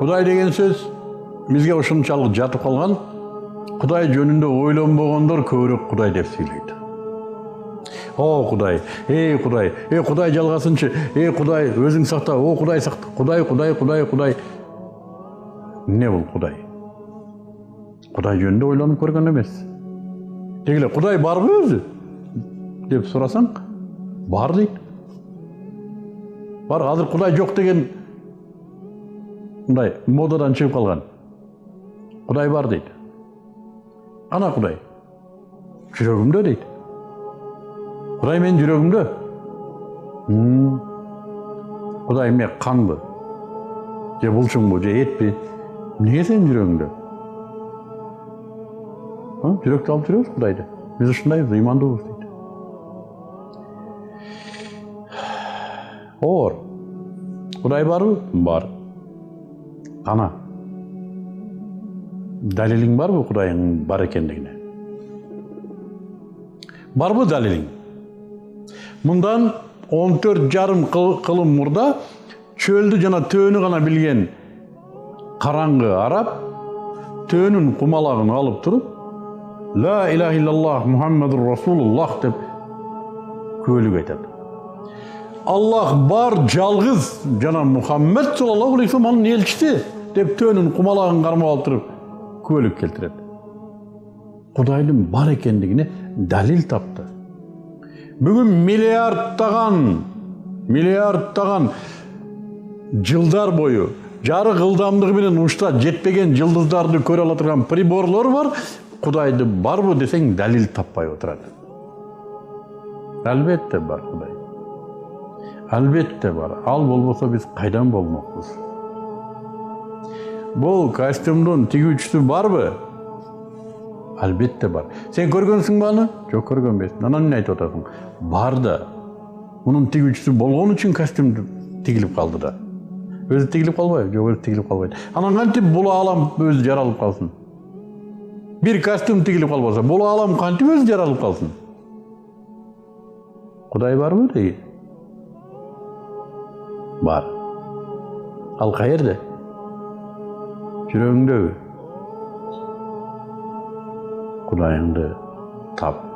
Құдай деген сөз бізге ушунчалык жатып калган. Құдай жөнүндө ойлонбогондор көбүрөөк Құдай деп сүйлөйт. О Құдай, Құдай жалгасынчы, Құдай өзүң сакта, о Құдай сакта, Құдай. Не бул Құдай? Құдай жөнүндө ойлонуп көргөн эмес. Дегиле Құдай барбы өзү? Деп сурасаң, бар дейт. Бар, азыр Құдай жок деген мындай модадан чыгып калган. Құдай бар дейт. Ана Құдай. Жүрөгүмдө дейт. Құдай мен жүрөгүмдө. Құдай ме канбы? Же булчуңбу, же этпи? Эмнеге сен жүрөгүңдө? Жүрөктү алып жүрөбүз Кудайды. Биз ушундайбыз, ыймандуубуз дейт. Оор. Құдай барбы? Бар. Ана. Далилиң барбы Құдайың бар экендигине? Барбы далилиң? Мындан 14,5 кылым мурда чөлдү жана төөнү гана билген караңгы араб төөнүн кумалагын алып туруп Ла илаха иллаллах Мухаммадур Расулуллах деп көөлүк айтат. Аллах бар жалгыз жана Мухаммад саллаллаху алейхи вассалам анын элчиси деп төөнүн кумалагын кармап алып туруп көөлүк келтирет. Кудайдын бар экендигине далил тапты. Бүгүн миллиардтаган жылдар бою жарык ылдамдыгы менен уштап жетпеген жылдыздарды көрө ала турган приборлор бар. Кудайды барбы десең далил таппай отурат. Албетте бар Кудай. Албетте бар. Ал болбосо биз кайдан болмокпуз? Бул костюмдун тигүүчүсү барбы? Албетте бар. Сен көргөнсүңбү аны? Жок, көргөнбөйсүң. Анан эмне айтып атасың? Бар да. Мунун тигүүчүсү болгон үчүн костюм тигилип калды да. Өзү тигилип калбайбы? Жок, өзү тигилип калбайт. Анан кантип бул аалам өзү жаралып калсын? Bir kostüm tigilip kalmasa, bolu alam kantip özü jaralып kalsın. Kuday var mı değil? Var. Al kayerde? Жүрөгүңдө Kudayыңды tap.